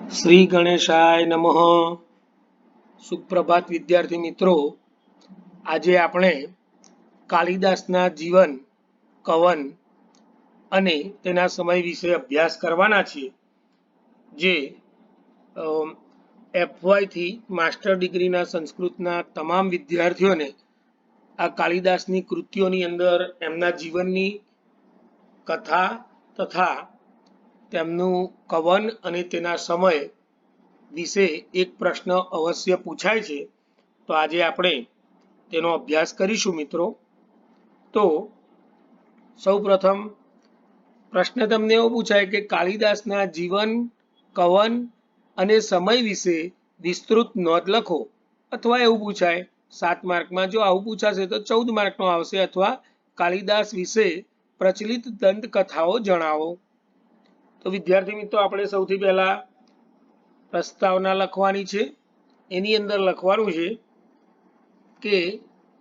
શ્રી ગણેશાય નમઃ. સુપ્રભાત વિદ્યાર્થી મિત્રો. આજે આપણે કાલિદાસના જીવન, કવન અને તેના સમય વિશે અભ્યાસ કરવાના છીએ. જે FY થી માસ્ટર ડિગ્રીના સંસ્કૃતના તમામ વિદ્યાર્થીઓને આ કાલિદાસની કૃતિઓની અંદર એમના જીવનની કથા તથા તેમનું કવન અને તેના સમય વિશે એક પ્રશ્ન અવશ્ય પૂછાય છે. તો આજે આપણે તેનો અભ્યાસ કરીશું મિત્રો. તો સૌપ્રથમ પ્રશ્ન તમને એવો પૂછાય કે કાલિદાસના જીવન, કવન અને સમય વિશે વિસ્તૃત નોંધ લખો. અથવા એવું પૂછાય 7 માર્કમાં, જો આવું પૂછાશે તો 14 માર્કનો આવશે. અથવા કાલિદાસ વિશે પ્રચલિત દંતકથાઓ જણાવો. તો વિદ્યાર્થી મિત્રો, આપણે સૌથી પહેલા પ્રસ્તાવના લખવાની છે. એની અંદર લખવાનું છે કે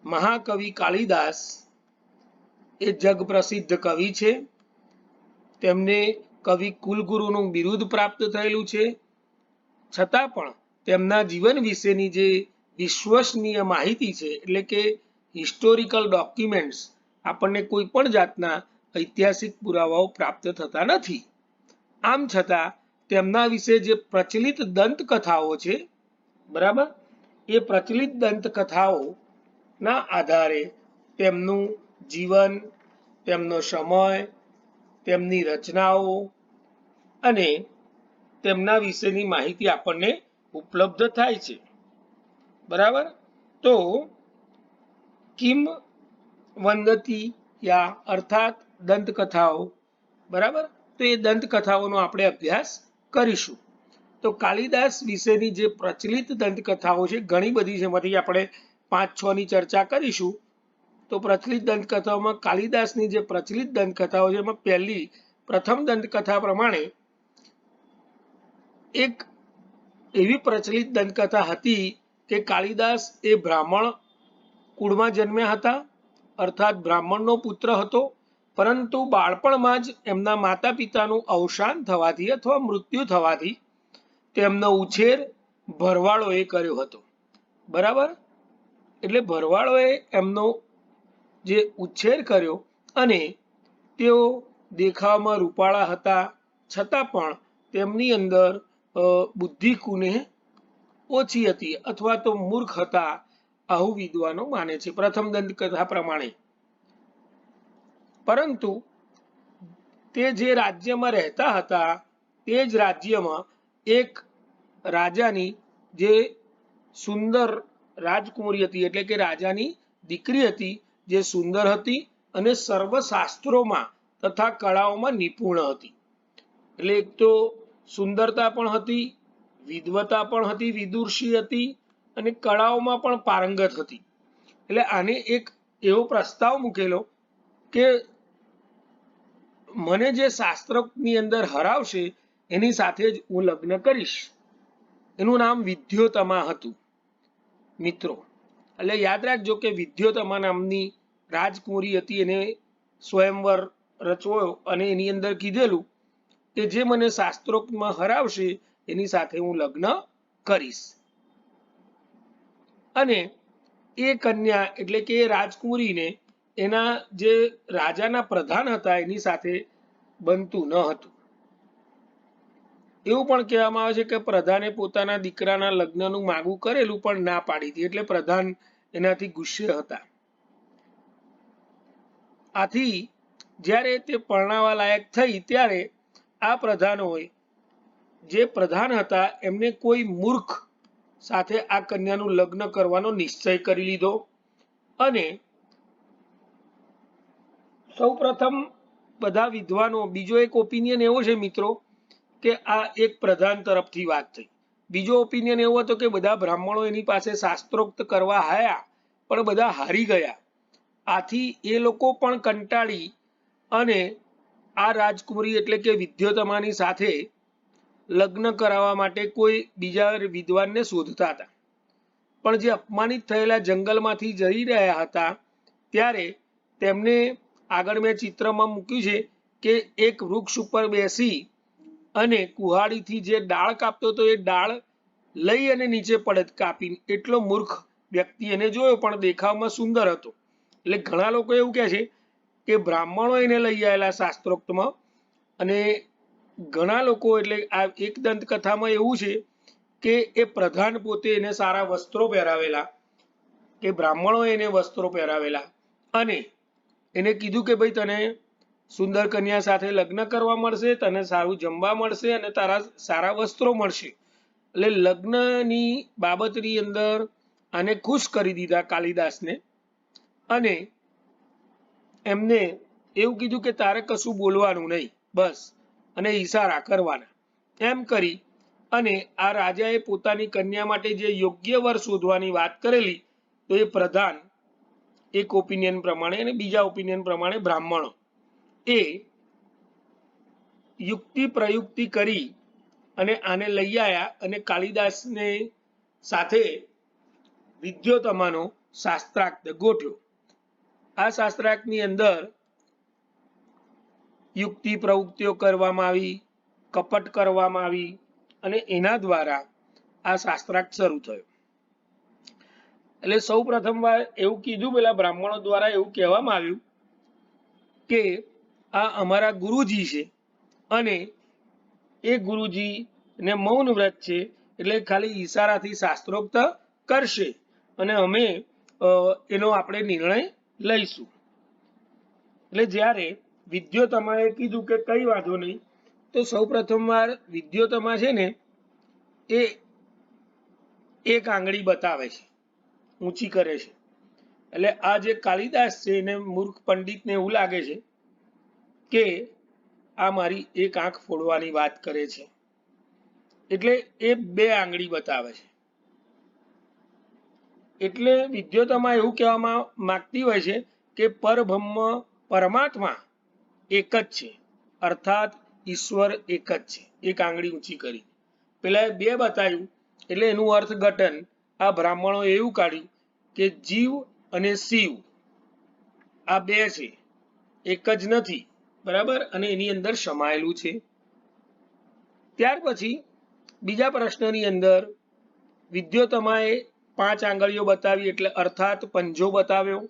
મહાકવિ કાલિદાસ એ જગ પ્રસિદ્ધ કવિ છે. તેમને કવિ કુલગુરુનું બિરુદ પ્રાપ્ત થયેલું છે. છતાં પણ તેમના જીવન વિશેની જે વિશ્વસનીય માહિતી છે, એટલે કે હિસ્ટોરિકલ ડોક્યુમેન્ટ્સ, આપણને કોઈ પણ જાતના ઐતિહાસિક પુરાવાઓ પ્રાપ્ત થતા નથી. આમ છતાં તેમના વિશે જે પ્રચલિત દંતકથાઓ છે, બરાબર, એ પ્રચલિત દંતકથાઓના આધારે તેમનું જીવન, તેમનો સમય, તેમની રચનાઓ અને તેમના વિશેની માહિતી આપણને ઉપલબ્ધ થાય છે. બરાબર. તો કિંવદંતી યા અર્થાત દંતકથાઓ, બરાબર. તો એ દંતકથાઓનો આપણે અભ્યાસ કરીશું. તો કાલિદાસ વિશેની જે પ્રચલિત દંતકથાઓ છે, ઘણી બધી છે, એમાંથી આપણે 5-6 ની ચર્ચા કરીશું. તો પ્રચલિત દંતકથાઓમાં કાલિદાસની જે પ્રચલિત દંતકથાઓ છે, એમાં પ્રથમ દંતકથા પ્રમાણે એક એવી પ્રચલિત દંતકથા હતી કે કાલિદાસ એ બ્રાહ્મણ કુળમાં જન્મ્યા હતા, અર્થાત બ્રાહ્મણનો પુત્ર હતો. પરંતુ બાળપણમાં જ એમના માતા પિતાનું અવસાન થવાથી અથવા મૃત્યુ થવાથી તેમનો ઉછેર ભરવાડોએ કર્યો હતો. બરાબર. એટલે ભરવાડોએ એમનો જે ઉછેર કર્યો અને તેઓ દેખાવમાં રૂપાળા હતા, છતાં પણ તેમની અંદર બુદ્ધિ કુને ઓછી હતી અથવા તો મૂર્ખ હતા, આવું વિદ્વાનો માને છે પ્રથમ દંતકથા પ્રમાણે. પરંતુ તે જે રાજ્યમાં રહેતા હતા, તે જ રાજ્યમાં એક રાજાની જે સુંદર રાજકુમારી હતી, એટલે કે રાજાની દીકરી હતી, જે સુંદર હતી અને સર્વશાસ્ત્રોમાં તથા કળાઓમાં નિપુણ હતી. એટલે એક તો સુંદરતા પણ હતી, વિદ્વતા પણ હતી, વિદુષી હતી અને કળાઓમાં પણ પારંગત હતી. એટલે આને એક એવો પ્રસ્તાવ મૂકેલો કે મને જે શાસ્ત્રની અંદર હરાવશે એની સાથે જ હું લગ્ન કરીશ. એનું નામ વિદ્યોતમા હતું મિત્રો. એટલે યાદ રાખજો કે વિદ્યોતમા નામની રાજકુમારી હતી, એને સ્વયંવર રચવાયો અને એની અંદર કીધેલું કે જે મને શાસ્ત્રોક્તમાં હરાવશે એની સાથે હું લગ્ન કરીશ. અને એ કન્યા એટલે કે રાજકુમારીને એના જે રાજાના પ્રધાન હતા એની સાથે બનતું ન હતું. એવું પણ કહેવામાં આવે છે કે પ્રધાને પોતાના દીકરાના લગ્નનું માગું કરેલું પણ ના પાડી હતી, એટલે પ્રધાન એનાથી ગુસ્સે હતા. આથી જ્યારે તે પરણાવા લાયક થઈ ત્યારે આ પ્રધાનોએ, જે પ્રધાન હતા, એમને કોઈ મૂર્ખ સાથે આ કન્યાનું લગ્ન કરવાનો નિશ્ચય કરી લીધો. અને સૌપ્રથમ બધા વિદ્વાનો, બીજો એક ઓપિનિયન એવો છે મિત્રો કે આ એક પ્રધાન તરફથી વાત થઈ. બીજો ઓપિનિયન એવો હતો કે બધા બ્રાહ્મણો એની પાસે શાસ્ત્રોક્ત કરવા આવ્યા પણ બધા હારી ગયા. આથી એ લોકો પણ કંટાળી અને આ રાજકુમારી એટલે કે વિદ્યોતમાની સાથે લગ્ન કરાવવા માટે કોઈ બીજા વિદ્વાનને શોધતા હતા. પણ જે અપમાનિત થયેલા જંગલમાંથી જઈ રહ્યા હતા ત્યારે તેમને આગળ મેં ચિત્રમાં મૂક્યું છે કે એક વૃક્ષ ઉપર બેસી અને કુહાડીથી જે ડાળ કાપતો હતો એ ડાળ લઈ અને નીચે પડત કાપીને, એટલો મૂર્ખ વ્યક્તિ એને જોયો, પણ દેખાવમાં સુંદર હતો. એટલે ઘણા લોકો એવું કહે છે કે બ્રાહ્મણો એને લઈ આવેલા શાસ્ત્રોક્તમાં, અને ઘણા લોકો એટલે આ એક દંતકથામાં એવું છે કે એ પ્રધાન પોતે એને સારા વસ્ત્રો પહેરાવેલા, કે બ્રાહ્મણો એને વસ્ત્રો પહેરાવેલા અને એને કીધું કે ભાઈ તને સુંદર કન્યા સાથે લગ્ન કરવા મળશે, તને સારું જમવા મળશે અને તારા સારા વસ્ત્રો મળશે. એટલે લગ્નની બાબતની અંદર આને ખુશ કરી દીધા કાલિદાસને, અને એમને એવું કીધું કે તારે કશું બોલવાનું નહીં, બસ, અને ઈશારા કરવાના. એમ કરી અને આ રાજાએ પોતાની કન્યા માટે જે યોગ્ય વર શોધવાની વાત કરેલી, તો એ પ્રધાન એક ઓપિનિયન પ્રમાણે અને બીજા ઓપિનિયન પ્રમાણે બ્રાહ્મણો એ યુક્તિ પ્રયુક્તિ કરી અને આને લઈ આવ્યા અને કાલિદાસને સાથે વિદ્યોતમાનો શાસ્ત્રાર્થ ગોઠવ્યો. આ શાસ્ત્રાર્થની અંદર યુક્તિ પ્રવૃત્તિઓ કરવામાં આવી, કપટ કરવામાં આવી, અને એના દ્વારા આ શાસ્ત્રાર્થ શરૂ થયો. એટલે સૌ પ્રથમવાર એવું કીધું, પેલા બ્રાહ્મણો દ્વારા એવું કહેવામાં આવ્યું કે આ અમારા ગુરુજી છે અને એ ગુરુજી ને મૌન વ્રત છે, એટલે ખાલી ઈશારાથી શાસ્ત્રોક્ત કરશે અને અમે એનો આપણે નિર્ણય લઈશું. એટલે જ્યારે વિદ્યોતમાએ કીધું કે કઈ વાંધો નહીં, તો સૌ પ્રથમવાર વિદ્યોતમા છે ને એ એક આંગળી બતાવે છે, ઊંચી કરે છે. એટલે આ જે કાલિદાસ છે એને મૂર્ખ પંડિતને એવું લાગે છે કે આ મારી એક આંખ ફોડવાની વાત કરે છે, એટલે એ બે આંગળી બતાવે છે. એટલે વિદ્યોતમા એવું કહેવામાં માંગતી હોય છે કે પરબ્રહ્મ પરમાત્મા એક જ છે, અર્થાત ઈશ્વર એક જ છે. એક આંગળી ઊંચી કરી, પેલા બે બતાવ્યું, એટલે એનું અર્થઘટન આ બ્રાહ્મણો એવું કાઢ્યું કે જીવ અને શિવ આ બે છે, એક જ નથી, બરાબર, અને એની અંદર સમાયેલું છે. ત્યાર પછી બીજા પ્રશ્નની અંદર વિદ્યોતમાએ 5 આંગળીઓ બતાવી, એટલે અર્થાત પંજો બતાવ્યો.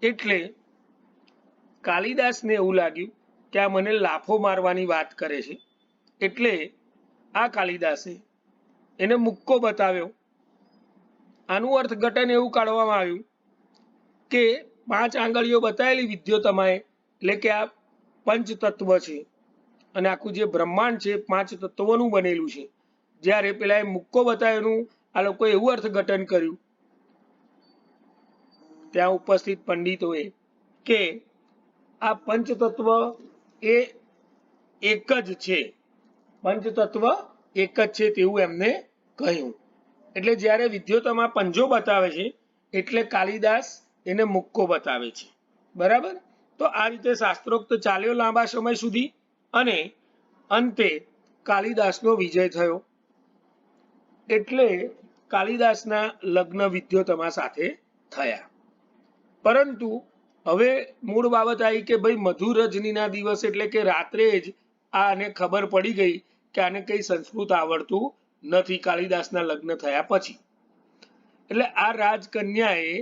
એટલે કાલિદાસને એવું લાગ્યું કે આ મને લાફો મારવાની વાત કરે છે, એટલે આ કાલિદાસે એને મુક્કો બતાવ્યો. આનું અર્થઘટન એવું કાઢવામાં આવ્યું કે 5 આંગળીઓ બતાવેલી વિદ્યોતમાએ, એટલે કે આ પંચતત્વ છે અને આખું જે બ્રહ્માંડ છે 5 તત્વોનું બનેલું છે. જ્યારે પેલા એ મુક્કો બતાવેલું આ લોકોએ એવું અર્થઘટન કર્યું ત્યાં ઉપસ્થિત પંડિતોએ કે આ પંચતત્વ એ એક જ છે, પંચતત્વ એક જ છે તેવું એમને કહ્યું. એટલે જ્યારે વિદ્યોતમા પંજો બતાવે છે એટલે કાલિદાસ એને મુક્કો બતાવે છે, બરાબર. તો આ રીતે શાસ્ત્રોક્ત ચાલ્યો લાંબા સમય સુધી અને અંતે કાલિદાસનો વિજય થયો. એટલે કાલિદાસના લગ્ન વિદ્યોતમા સાથે થયા. પરંતુ હવે મૂળ બાબત આવી કે ભાઈ મધુરજનીના દિવસ એટલે કે રાત્રે જ આને ખબર પડી ગઈ કે આને કઈ સંસ્કૃત આવડતું નથી કાલિદાસના લગ્ન થયા પછી. એટલે આ રાજકન્યાએ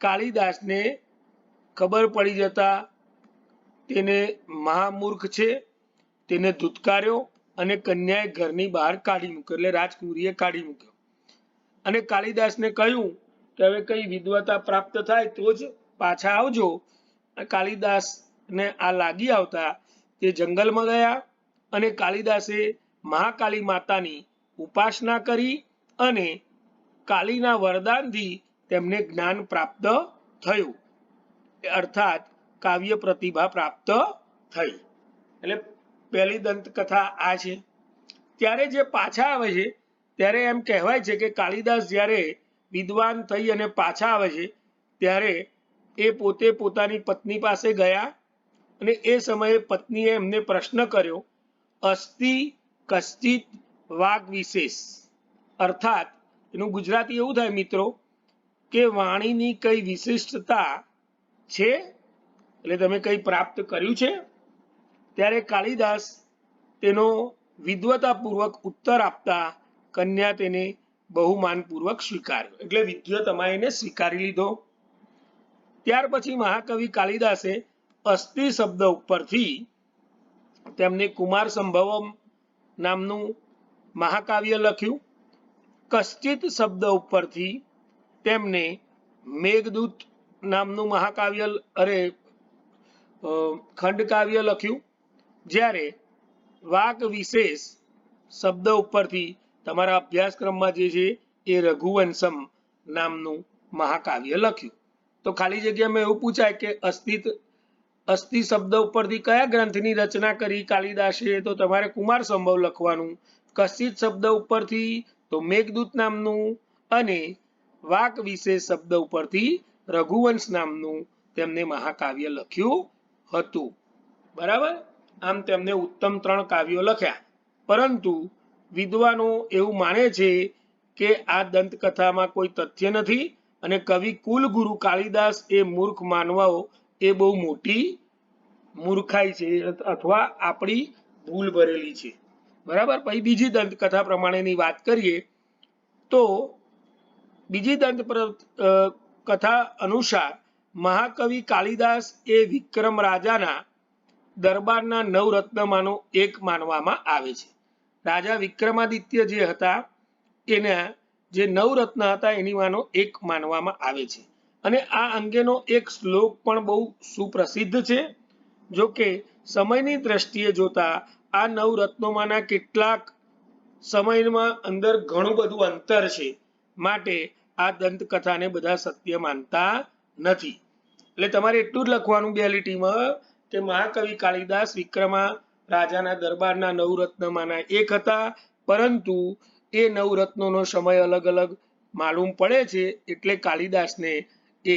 કાલિદાસને ખબર પડી જતા તેને મહામૂર્ખ છે તેને ધુતકાર્યો અને કન્યાએ ઘરની બહાર કાઢી મૂક્યો, એટલે રાજકુમારીએ કાઢી મૂક્યો. અને કાલિદાસને કહ્યું કે હવે કઈ વિદ્વતા પ્રાપ્ત થાય તો જ પાછા આવજો. કાલિદાસને આ લાગી આવતા તે જંગલમાં ગયા અને કાલિદાસે મહાકાલી માતાની ઉપાસના કરી અને કાલીના વરદાનથી તેમને જ્ઞાન પ્રાપ્ત થયું, અર્થાત કાવ્ય પ્રતિભા પ્રાપ્ત થઈ. એટલે પહેલી દંતકથા આ છે. ત્યારે જે પાછા આવે છે ત્યારે એમ કહેવાય છે કે કાલિદાસ જ્યારે વિદ્વાન થઈ અને પાછા આવે છે ત્યારે એ પોતે પોતાની પત્ની પાસે ગયા અને એ સમયે પત્નીએ એમને પ્રશ્ન કર્યો, અસ્તિ કશ્ચિત વાગ વિશેષ, અર્થાત એનું ગુજરાતી એવું થાય મિત્રો કે વાણીની કઈ વિશિષ્ટતા છે, એટલે તમે કઈ પ્રાપ્ત કર્યું છે. ત્યારે કાલિદાસ તેનો વિદ્વતાપૂર્વક ઉત્તર આપતા કન્યા તેને બહુમાનપૂર્વક સ્વીકાર્યો, એટલે વિદ્વતમાએ એને સ્વીકારી લીધો. ત્યાર પછી મહાકવિ કાલિદાસે અસ્થિ શબ્દ ઉપરથી તેમને કુમાર સંભવમ નામનું મહાકાવ્ય લખ્યું. કશ્ચિત શબ્દ ઉપરથી તેમને મેઘદૂત નામનું મહાકાવ્ય ખંડકાવ્ય લખ્યું. જ્યારે વાક વિશેષ શબ્દ ઉપરથી તમારા અભ્યાસક્રમમાં જે છે એ રઘુવંશમ નામનું મહાકાવ્ય લખ્યું. તો ખાલી જગ્યામાં એવું પૂછાય કે અસ્થિ શબ્દ ઉપરથી કયા ગ્રંથની રચના કરી કાલિદાસે, તો તમારે કુમાર સંભવ લખવાનું. કશ્ચિત શબ્દ ઉપરથી તો મેઘદૂત નામનું, અને વાક વિશેષ શબ્દ ઉપરથી રઘુવંશ નામનું તેમને મહાકાવ્ય લખ્યું હતું. બરાબર. આમ તેમને ઉત્તમ 3 કાવ્યો લખ્યા. પરંતુ વિદ્વાનો એવું માને છે કે આ દંતકથામાં કોઈ તથ્ય નથી અને કવિ કુલગુરુ કાલિદાસ એ મૂર્ખ માનવાઓ એ બહુ મોટી મૂર્ખાઈ છે અથવા આપણી ભૂલ ભરેલી છે. બરાબર. પછી બીજી દંતકથા પ્રમાણેની વાત કરીએ તો બીજી દંતકથા અનુસાર મહાકવિ કાલિદાસ એ વિક્રમ રાજાના દરબારના નવરત્નમાંનો એક માનવામાં આવે છે. રાજા વિક્રમાદિત્ય જે હતા એના જે નવરત્ન હતા એનીમાંનો એક માનવામાં આવે છે. અને આ અંગેનો એક શ્લોક પણ બહુ સુપ્રસિદ્ધ છે. જો કે સમયની દ્રષ્ટિએ જોતા આ નવરત્નોમાંના કેટલાક સમયમાં અંદર ઘણું બધું અંતર છે, માટે આ દંતકથાને બધા સત્ય માનતા નથી. એટલે તમારે એટલું જ લખવાનું 2 લીટીમાં કે મહાકવિ કાલિદાસ વિક્રમા રાજાના દરબારના નવરત્નમાંના એક હતા, પરંતુ એ નવરત્નોનો સમય અલગ અલગ માલુમ પડે છે, એટલે કાલિદાસને એ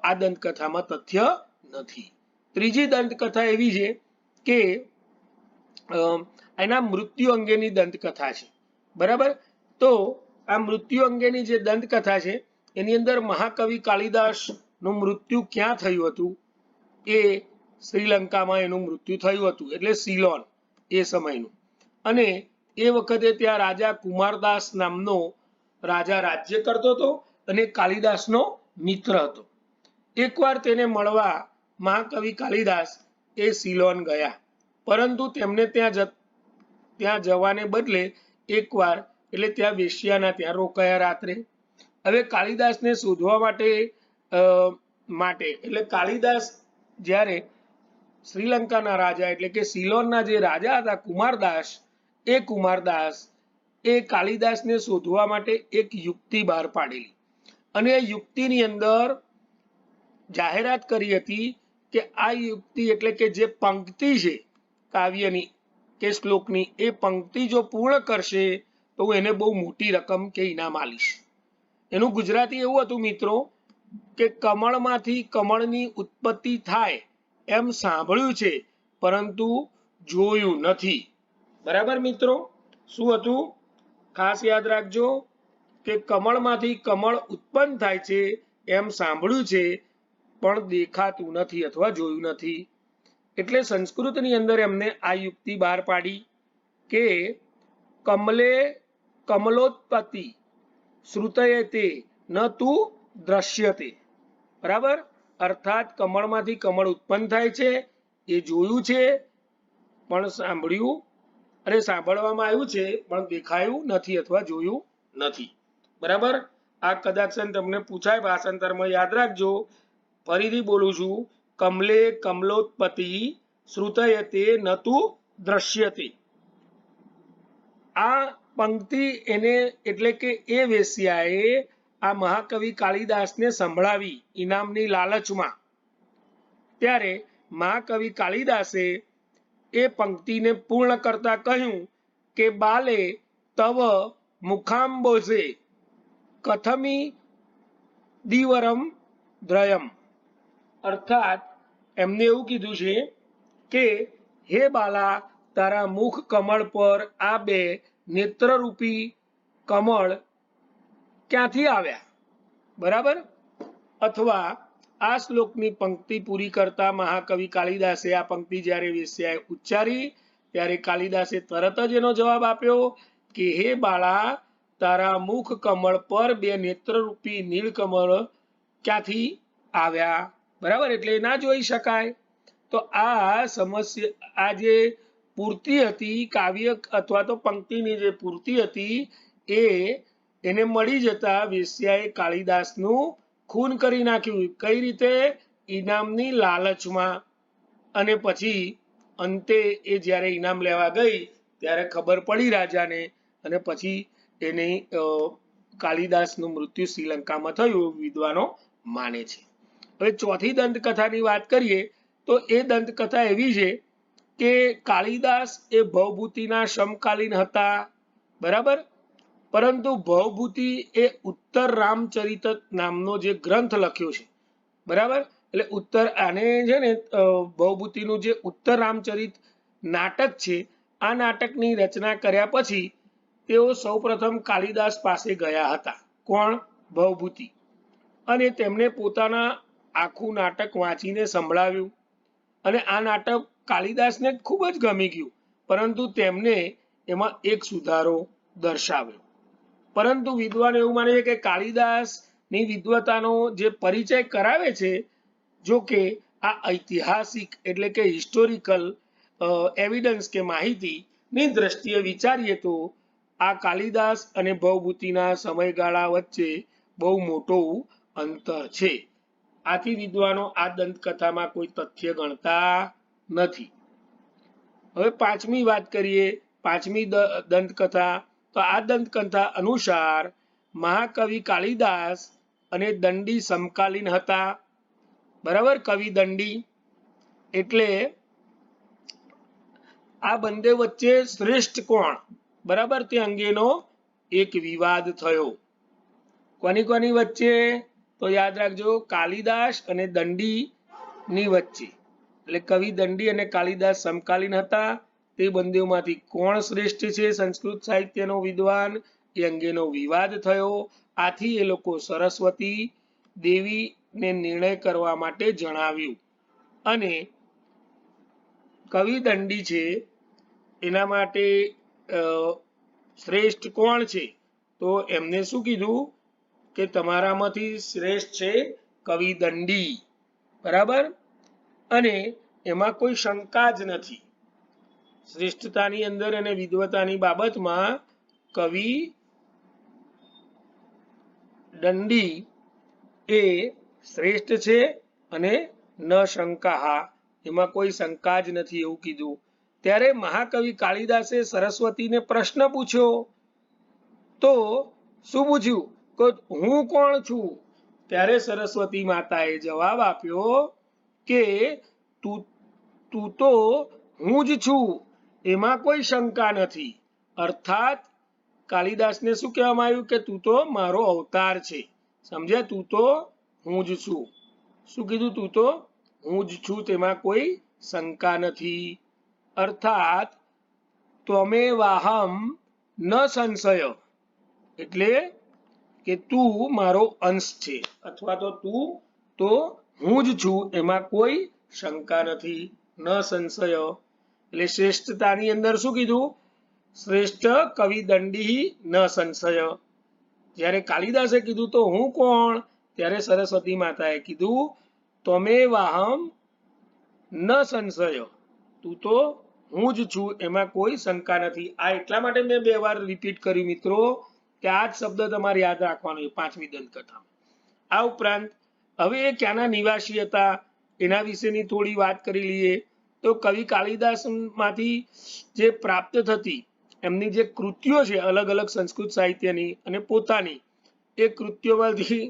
આ દંતકથામાં તથ્ય નથી. ત્રીજી દંતકથા એવી છે કે એના મૃત્યુ અંગેની દંતકથા છે. બરાબર. તો આ મૃત્યુ અંગેની જે દંતકથા છે એની અંદર મહાકવિ કાલિદાસનું મૃત્યુ ક્યાં થયું હતું? એ શ્રીલંકામાં એનું મૃત્યુ થયું હતું, એટલે સિલોન એ સમયનું. અને એ વખતે ત્યાં રાજા કુમારદાસ નામનો રાજા રાજ્ય કરતો હતો અને કાલિદાસનો મિત્ર હતો. એકવાર તેને મળવા મહાકવિ કાલિદાસ એ સિલોન ગયા, પરંતુ તેમને ત્યાં જવાને બદલે એકવાર એટલે ત્યાં વેશ્યાના ત્યાં રોકાયા રાત્રે. હવે કાલિદાસને શોધવા માટે એટલે કાલિદાસ જ્યારે શ્રીલંકાના રાજા એટલે કે સિલોનના જે રાજા હતા કુમારદાસ એ કાલિદાસને શોધવા માટે એક યુક્તિ બહાર પાડેલી, અને એ યુક્તિની અંદર જાહેરાત કરી હતી કે આ યુક્તિ એટલે કે જે પંક્તિ છે કાવ્યની કે શ્લોકની, એ પંક્તિ જો પૂર્ણ કરશે તો હું એને બહુ મોટી રકમ કે ઇનામ આલીશ. એનું ગુજરાતી એવું હતું મિત્રો કે કમળમાંથી કમળની ઉત્પત્તિ થાય એમ સાંભળ્યું છે, પરંતુ જોયું નથી. બરાબર મિત્રો. શું હતું? ખાસ યાદ રાખજો કે કમળમાંથી કમળ ઉત્પન્ન થાય છે એમ સાંભળ્યું છે, પણ દેખાતું નથી અથવા જોયું નથી. એટલે સંસ્કૃતની અંદર એમને આ યુક્તિ બહાર પાડી કે કમલે કમલોત્પત્તિ શ્રુતયતે ન તું દ્રશ્યતે. બરાબર. અર્થાત કમળમાંથી કમળ ઉત્પન્ન થાય છે એ જોયું છે પણ સાંભળ્યું અને સાંભળવામાં આવ્યું છે પણ દેખાયું નથી અથવા જોયું નથી. બરાબર. આ કદાચ તમને પૂછાય ભાષાંતરમાં, યાદ રાખજો. ફરીથી બોલું છું, કમલે કમલોત્પત્તિ શ્રુતયતે ન તું દ્રશ્યતે. આ પંક્તિ એને એટલે કે એ વેશ્યાએ આ મહાકવિ કાલિદાસને સંભળાવી ઇનામની લાલચમાં. ત્યારે મહાકવિ કાલિદાસે એ પંક્તિને પૂર્ણ કરતા કહ્યું કે બાલે તવ મુખાંબોજે કથમી દીવરમ દ્રયમ. અર્થાત એમને એવું કીધું છે કે હે બાલા, તારા મુખ કમળ પર આ 2 નેત્રરૂપી કમળ ક્યાંથી આવ્યા? બરાબર. અથવા આ શ્લોકની પંક્તિ પૂરી કરતા મહાકવિ કાલિદાસે આ પંક્તિ જ્યારે વેશ્યાએ ઉચ્ચારી ત્યારે કાલિદાસે તરત જ એનો જવાબ આપ્યો કે હે બાળા, તારા મુખ કમળ પર બે નેત્રરૂપી નીલકમળ ક્યાંથી આવ્યા? બરાબર, એટલે ના જોઈ શકાય. તો આ સમસ્યા, આ જે પૂર્તિ હતી, કાવ્ય અથવા તો પંક્તિની જે પૂર્તિ હતી, એને મળી જતા વેશ્યાએ કાલિદાસનું ખૂન કરી નાખ્યું. કઈ રીતે? ઇનામની લાલચમાં. અને પછી અંતે એ જ્યારે ઇનામ લેવા ગઈ ત્યારે ખબર પડી રાજાને, અને પછી એને કાલિદાસનું મૃત્યુ શ્રીલંકામાં થયું, વિદ્વાનો માને છે. હવે ચોથી દંતકથાની વાત કરીએ તો એ દંતકથા એવી છે કે કાલિદાસ એ ભવભૂતિના સમકાલીન હતા. બરાબર, પરંતુ ભવભૂતિ એ ઉત્તર રામચરિત નામનો જે ગ્રંથ લખ્યો છે. બરાબર, એટલે ઉત્તર, આને છે ને ભવભૂતિનું જે ઉત્તર રામચરિત નાટક છે, આ નાટકની રચના કર્યા પછી તેઓ સૌપ્રથમ કાલિદાસ પાસે ગયા હતા. કોણ? ભવભૂતિ. અને તેમને પોતાના આખું નાટક વાંચીને સંભળાવ્યું. અને આ નાટક કાલિદાસને ખૂબ જ ગમી ગયું, પરંતુ તેમને એમાં એક સુધારો દર્શાવ્યો. પરંતુ વિદ્વાન એવું માને છે કે કાલિદાસની વિદ્વતાનો જે પરિચય કરાવે છે, જો કે આ ઐતિહાસિક એટલે કે હિસ્ટોરિકલ એવિડન્સ કે માહિતીની દ્રષ્ટિએ વિચારીએ તો આ કાલિદાસ અને ભવભૂતિના સમયગાળા વચ્ચે બહુ મોટું અંતર છે. આથી વિદ્વાનો આ દંતકથામાં કોઈ તથ્ય ગણતા નથી. હવે પાંચમી વાત કરીએ, પાંચમી દંતકથા. તો આ દંતકથા અનુસાર મહાકવિ કાલિદાસ અને દંડી સમકાલીન હતા. બરાબર, કવિ દંડી એટલે આ બંને વચ્ચે શ્રેષ્ઠ કોણ? બરાબર, તે અંગેનો એક વિવાદ થયો. કોની કોની વચ્ચે? તો યાદ રાખજો, કાલિદાસ અને દંડી ની વચ્ચે. એટલે કવિ દંડી અને કાલિદાસ સમકાલીન હતા. તે બંનેમાંથી કોણ શ્રેષ્ઠ છે સંસ્કૃત સાહિત્યનો વિદ્વાન, એ અંગેનો વિવાદ થયો. આથી એ લોકો સરસ્વતી દેવીને નિર્ણય કરવા માટે જણાવ્યું. અને કવિ દંડી છે એના માટે શ્રેષ્ઠ કોણ છે? તો એમને શું કીધું કે તમારામાંથી શ્રેષ્ઠ છે કવિ દંડી. બરાબર, અને એમાં કોઈ શંકા જ નથી. શ્રેષ્ઠતાની અંદર અને વિદ્વતાની બાબતમાં કવિ દંડી એ શ્રેષ્ઠ છે અને ન શંકા, એમાં કોઈ શંકા જ નથી એવું કીધું. ત્યારે મહાકવિ કાલિદાસે સરસ્વતીને પ્રશ્ન પૂછ્યો. તો શું પૂછ્યું? કે હું કોણ છું? ત્યારે સરસ્વતી માતાએ જવાબ આપ્યો કે તું તો હું જ છું, એમાં કોઈ શંકા નથી. અર્થાત કાલિદાસને શું કહેવામાં આવ્યું કે તું તો મારો અવતાર છે. સમજ્યા? તું તો હું જ છું. શું કીધું? તું તો હું જ છું, તેમાં કોઈ શંકા નથી. અર્થાત ત્વમેવાહમ ન સંશય, એટલે કે તું મારો અંશ છે, અથવા તો તું તો હું જ છું, એમાં કોઈ શંકા નથી. ન સંશય એટલે શ્રેષ્ઠતાની અંદર શું કીધું? શ્રેષ્ઠ કવિ દંડી ન સંશય. જ્યારે કાલિદાસે કીધું તો હું કોણ, ત્યારે સરસ્વતી માતાએ કીધું ત્વમેવાહમ ન સંશય, તું તો હું જ છું, એમાં કોઈ શંકા નથી. આ એટલા માટે મેં 2 વાર રિપીટ કર્યું મિત્રો, કે આ જ શબ્દ તમારે યાદ રાખવાનો છે પાંચમી દંતકથામાં. આ ઉપરાંત હવે એ ક્યાંના નિવાસી હતા એના વિશેની થોડી વાત કરી લઈએ. તો કવિ કાલિદાસ માંથી જે પ્રાપ્ત થતી એમની જે કૃતિઓ છે અલગ અલગ સંસ્કૃત સાહિત્યની અને પોતાની, એ કૃતિઓમાંથી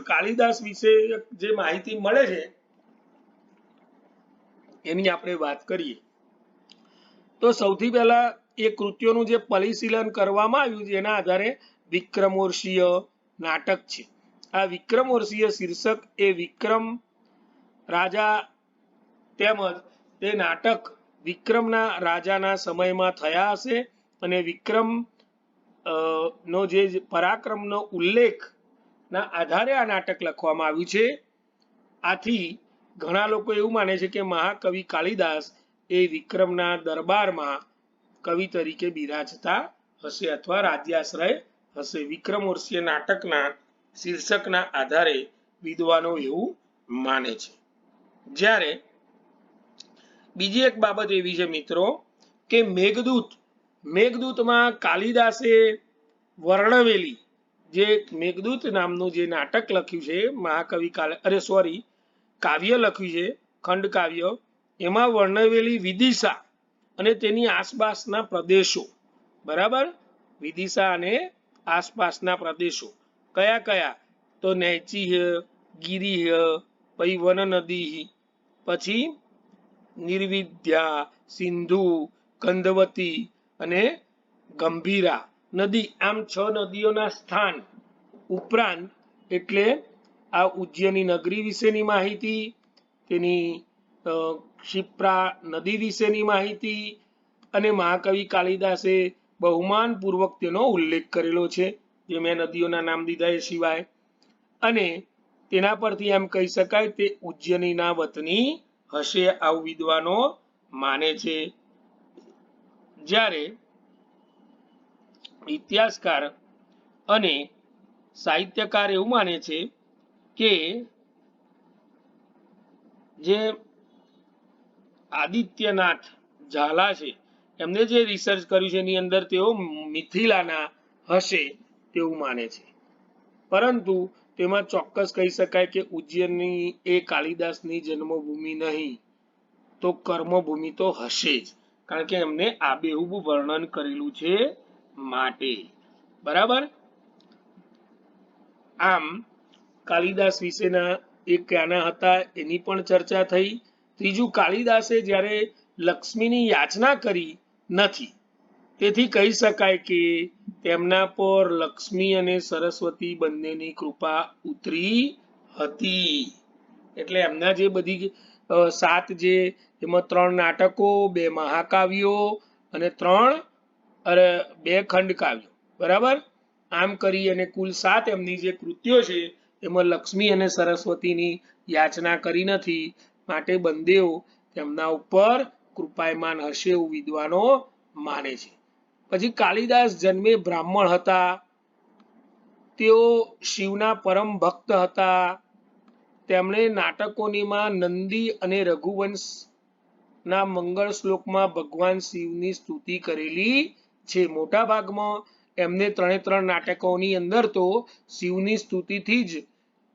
કાલિદાસ વિશે જે માહિતી મળે છે એની આપણે વાત કરીએ. તો સૌથી પહેલા એ કૃતિઓનું જે પરિશીલન કરવામાં આવ્યું છે એના આધારે વિક્રમોર્ષીય નાટક છે. આ વિક્રમોર્ષીય શીર્ષક એ વિક્રમ રાજા તેમજ તે નાટક વિક્રમના રાજાના સમયમાં થયા હશે, અને વિક્રમ નો જે પરાક્રમનો ઉલ્લેખના આધારે આ નાટક લખવામાં આવ્યું છે. આથી ઘણા લોકો એવું માને છે કે મહાકવિ કાલિદાસ એ વિક્રમના દરબારમાં કવિ તરીકે બિરાજતા હશે અથવા રાજ્યાશ્રય હશે. વિક્રમોર્ષીય નાટકના શીર્ષકના આધારે વિદ્વાનો એવું માને છે. જ્યારે બીજી એક બાબત એવી છે મિત્રો કે મેઘદૂતમાં કાલિદાસે વર્ણવેલી જે મેઘદૂત નામનું જે નાટક લખ્યું છે મહાકવિ કાવ્ય લખ્યું છે ખંડ કાવ્ય, એમાં વર્ણવેલી વિદિશા અને તેની આસપાસના પ્રદેશો, બરાબર, વિદિશા અને આસપાસના પ્રદેશો કયા કયા, તો નૈચી ગિરી, પછી વન નદી, પછી નિર્વિદ્યા, સિંધુ, ગંધવતી અને ગંભીરા નદી, આમ 6 નદીઓના સ્થાન ઉપરાંત એટલે આ ઉજ્જૈની નગરી વિશેની માહિતી, તેની ક્ષિપ્રા નદી વિશેની માહિતી અને મહાકવિ કાલિદાસે બહુમાન પૂર્વક તેનો ઉલ્લેખ કરેલો છે, જે મેં નદીઓના નામ દીધા એ સિવાય. અને તેના પરથી એમ કહી શકાય તે ઉજ્જૈનીના વતની હશે, આવું વિદ્વાનો માને છે. જ્યારે ઇતિહાસકાર અને સાહિત્યકાર એવું માને છે કે જે આદિત્યનાથ ઝાલા છે એમને જે રિસર્ચ કર્યું છે એની અંદર તેઓ મિથિલાના હશે તેવું માને છે. પરંતુ તેમાં ચોક્કસ કહી શકાય કે ઉજ્જૈનની એ કાલિદાસની જન્મભૂમિ નહીં, તો કર્મભૂમિ તો હશે જ, કારણ કે એમને આબેહૂબ વર્ણન કરેલું છે માટે, બરાબર. આમ કાલિદાસ વિશેના એ ક્યાંના હતા એની પણ ચર્ચા થઈ. ત્રીજું, કાલિદાસે જ્યારે લક્ષ્મીની યાચના કરી નથી, તેથી કહી શકાય કે તેમના પર લક્ષ્મી અને સરસ્વતી બંનેની કૃપા ઉતરી હતી. એટલે એમના જે બધી 7 જે એમાં 3 નાટકો, 2 મહાકાવ્યો અને 2 ખંડકાવ્યો, બરાબર, આમ કરી અને કુલ 7 એમની જે કૃતિઓ છે એમાં લક્ષ્મી અને સરસ્વતીની યાચના કરી નથી, માટે બંદેઓ તેમના ઉપર કૃપાયમાન હશે એવું વિદ્વાનો માને છે. પછી કાલિદાસ જન્મે બ્રાહ્મણ હતા, તેઓ શિવના પરમ ભક્ત હતા. તેમણે નાટકોનીમાં નંદી અને રઘુવંશ ના મંગળ શ્લોકમાં ભગવાન શિવની સ્તુતિ કરેલી છે. મોટા ભાગમાં એમને 3 નાટકોની અંદર તો શિવની સ્તુતિથી જ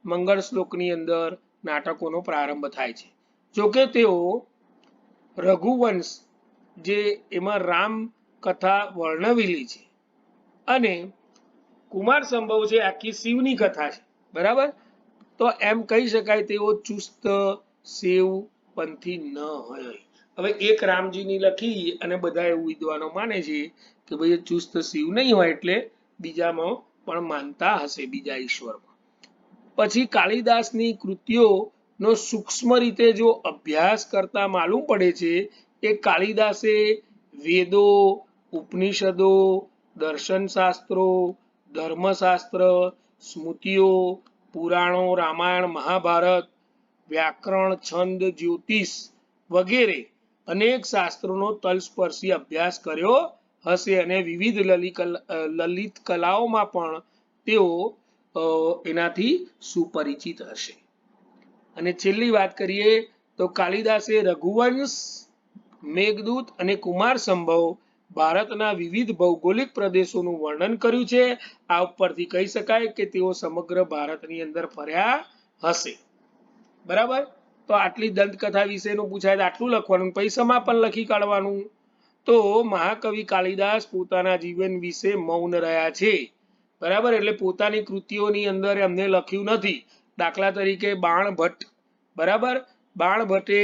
મંગળ શ્લોકની અંદર નાટકોનો પ્રારંભ થાય છે. જોકે તેઓ રઘુવંશ જે એમાં રામ કથા વર્ણવેલી છે અને કુમાર સંભવ છે આખી શિવની કથા છે, બરાબર, તો એમ કહી શકાય તેઓ ચુસ્ત શિવ પંથી ન હોય. હવે એક રામજીની લખી અને બધા એવું વિદ્વાનો માને છે કે ભાઈ ચુસ્ત શિવ નહીં હોય, એટલે બીજામાં પણ માનતા હશે, બીજા ઈશ્વરમાં. પછી કાલિદાસની કૃતિઓનો સૂક્ષ્મ રીતે જો અભ્યાસ કરતા માલુમ પડે છે કે કાલિદાસે વેદો, ઉપનિષદો, દર્શનશાસ્ત્રો, ધર્મશાસ્ત્ર, સ્મૃતિઓ, પુરાણો, રામાયણ, મહાભારત, વ્યાકરણ, છંદ, જ્યોતિષ વગેરે અનેક શાસ્ત્રોનો તલસ્પર્શી અભ્યાસ કર્યો હશે અને વિવિધ લલિત કલાઓમાં પણ તેઓ એનાથી સુપરિચિત હશે. અને છેલ્લી વાત કરીએ તો કાલિદાસે રઘુવંશ, મેઘદૂત અને કુમાર સંભવ ભારતના વિવિધ ભૌગોલિક પ્રદેશોનું વર્ણન કર્યું છે. આ ઉપરથી કહી શકાય કે તેઓ સમગ્ર ભારતની અંદર ફર્યા હશે, બરાબર. તો આટલી દંતકથા વિશેનું પૂછાય તો આટલું લખવાનું, પછી સમાપન લખી કાઢવાનું. તો મહાકવિ કાલિદાસ પોતાના જીવન વિશે મૌન રહ્યા છે, બરાબર, એટલે પોતાની કૃતિઓની અંદર એમને લખ્યું નથી. દાખલા તરીકે બાણભટ્ટ, બરાબર, બાણભટ્ટે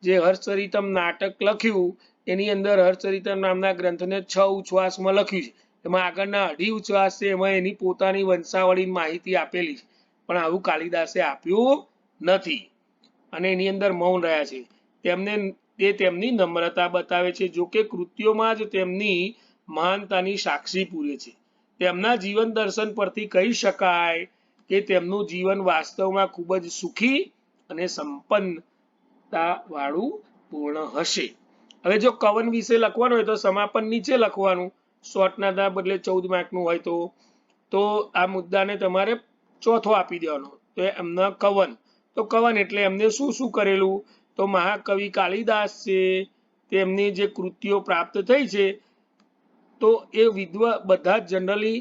જે હર્ષચરિતમ નાટક લખ્યું એની અંદર હર્ષચરિતમ નામના ગ્રંથને 6 ઉચ્છ્વાસમાં લખ્યું છે. એમાં આગળના 2.5 ઉચ્છ્વાસ છે, એમાં એની પોતાની વંશાવળી માહિતી આપેલી છે, પણ આવું કાલિદાસે આપ્યું નથી અને એની અંદર મૌન રહ્યા છે. તે તેમની નમ્રતા બતાવે છે. જોકે કૃતિઓમાં જ તેમની મહાનતાની સાક્ષી પૂરે છે. તેમના જીવન દર્શન પરથી કહી શકાય કે તેમનું જીવન વાસ્તવમાં ખૂબ જ સુખી અને સંપન્નતા વાળું પૂર્ણ હશે. હવે જો કવન વિશે લખવાનું હોય તો સમાપન નીચે લખવાનું, શોર્ટના બદલે 14 માર્કનું હોય તો આ મુદ્દાને તમારે ચોથો આપી દેવાનો. તો એમના કવન, તો કવન એટલે એમને શું શું કરેલું, તો મહાકવિ કાલિદાસ છે તેમની જે કૃતિઓ પ્રાપ્ત થઈ છે તો એ બધા જનરલી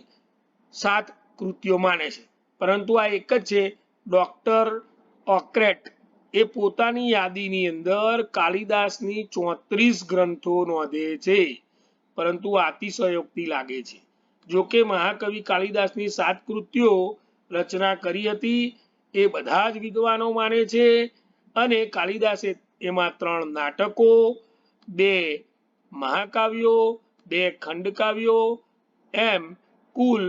7 કૃતિઓ માને છે, પરંતુ આ એક જ છે. ડોક્ટર ઓક્રેટ એ પોતાની યાદીની અંદર કાલિદાસની 34 ગ્રંથો નોંધે છે, પરંતુ અતિશયોક્તિ લાગે છે. જો કે મહાકવિ કાલિદાસની 7 કૃતિઓ રચના કરી હતી એ બધા જ વિદ્વાનો માને છે, અને કાલિદાસે એમાં 3 નાટકો, 2 મહાકાવ્યો, 2 ખંડકાવ્યો, એમ કુલ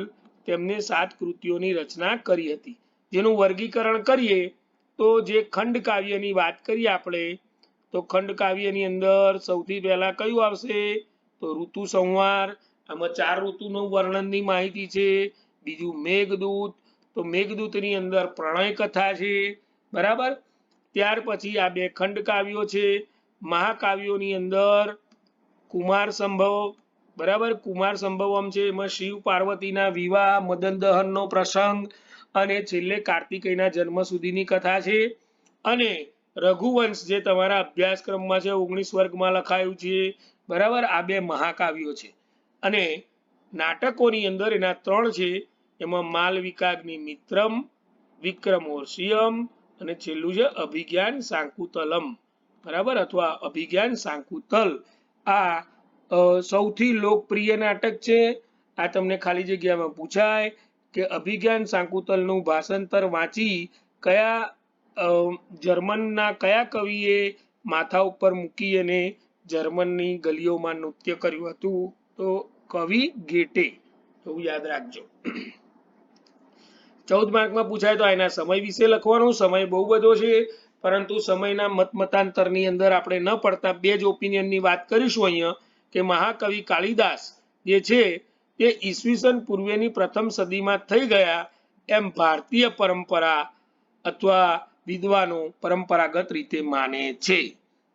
તેમને 7 કૃતિઓની રચના કરી હતી. જેનું વર્ગીકરણ કરીએ તો જે ખંડકાવ્યની વાત કરીએ આપણે, તો ખંડકાવ્યની અંદર સૌથી પહેલા કયું આવશે, તો ઋતુ સંહાર, આમાં 4 ઋતુનું વર્ણનની માહિતી છે. બીજું મેઘદૂત, તો મેઘદૂતની અંદર પ્રણય કથા છે, બરાબર. ત્યાર પછી આ 2 ખંડકાવ્યો છે. મહાકાવ્યોની અંદર કુમાર સંભવ, બરાબર, કુમાર સંભવમ છે, એમાં શિવ પાર્વતીના વિવાહ, મદન દહનનો પ્રસંગ અને છેલ્લે કાર્તિકેયના જન્મ સુધીની કથા છે. અને રઘુવંશ જે તમારા અભ્યાસક્રમમાં છે 19 વર્ગમાં લખાયું છે, બરાબર. આ 2 મહાકાવ્યો છે. અને નાટકોની અંદર એના 3 છે, એમાં માલવિકાગ્નિ મિત્રમ, વિક્રમોર્ષિયમ અને છેલ્લું છે અભિજ્ઞાન શાંકુતલમ, બરાબર, અથવા અભિજ્ઞાન શાંકુતલ. આ સૌથી લોકપ્રિય નાટક છે. આ તમને ખાલી જગ્યામાં પૂછાય કે અભિજ્ઞાન શાંકુતલનું ભાષાંતર વાંચી કયા જર્મનના કયા કવિએ માથા ઉપર મૂકી અને જર્મનની ગલીઓમાં નૃત્ય કર્યું હતું, તો કવિ ગેટે. એવું યાદ રાખજો. 14 માર્કમાં પૂછાય તો એના સમય વિશે લખવાનું. સમય બહુ બધો છે, પરંતુ સમયના મતાંતરની અંદર આપણે ન પડતા 2 જ ઓપિનિયનની વાત કરીશું અહીંયા, કે મહાકવિ કાલિદાસ જે છે તે ઈસવીસન પૂર્વેની પ્રથમ સદીમાં થઈ ગયા એમ ભારતીય પરંપરા અથવા વિદ્વાનો પરંપરાગત રીતે માને છે,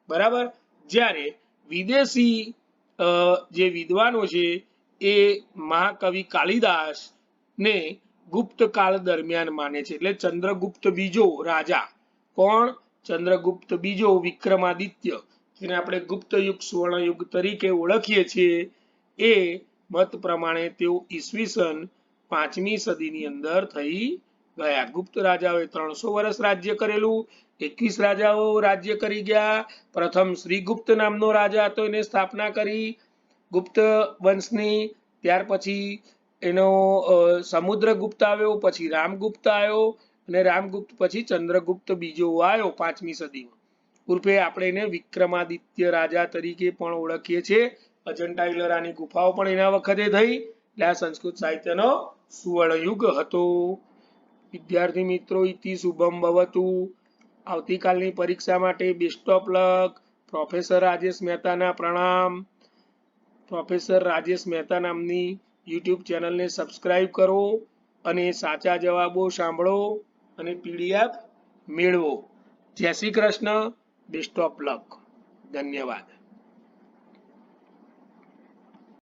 બરાબર. જ્યારે વિદેશી જે વિદ્વાનો છે એ મહાકવિ કાલિદાસ ને ગુપ્ત કાળ દરમિયાન માને છે. એટલે ચંદ્રગુપ્ત બીજો રાજા, કોણ, ચંદ્રગુપ્ત બીજો વિક્રમાદિત્ય, જેને આપણે ગુપ્ત યુગ સુવર્ણ યુગ તરીકે ઓળખીએ છીએ, એ મત પ્રમાણે તેઓ ઈસવીસન 5મી સદીની અંદર થઈ ગયા. ગુપ્ત રાજાઓએ 300 વર્ષ રાજ્ય કરેલું. 21 રાજાઓ રાજ્ય કરી ગયા. પ્રથમ શ્રીગુપ્ત નામનો રાજા હતો, એને સ્થાપના કરી ગુપ્ત વંશની. ત્યાર પછી એનો સમુદ્રગુપ્ત આવ્યો, પછી રામગુપ્ત આવ્યો, અને રામગુપ્ત પછી ચંદ્રગુપ્ત બીજો આવ્યો 5મી સદીમાં. ઉર્ફે આપણે એને વિક્રમાદિત્ય રાજા તરીકે પણ ઓળખીએ છીએ. અજંટા ઇલોરાની ગુફાઓ પણ એના વખતે થઈ. એટલે આ સંસ્કૃત સાહિત્યનો સુવર્ણ યુગ હતો. વિદ્યાર્થી મિત્રો, ઇતિ શુભમ ભવતુ. આવતીકાલની પરીક્ષા માટે best of luck. Professor Rajesh મહેતાના પ્રણામ. પ્રોફેસર રાજેશ મહેતા નામની યુટ્યુબ ચેનલને સબસ્ક્રાઇબ કરો અને સાચા જવાબો સાંભળો અને PDF મેળવો. જય Shri Krishna. Best of luck. ધન્યવાદ.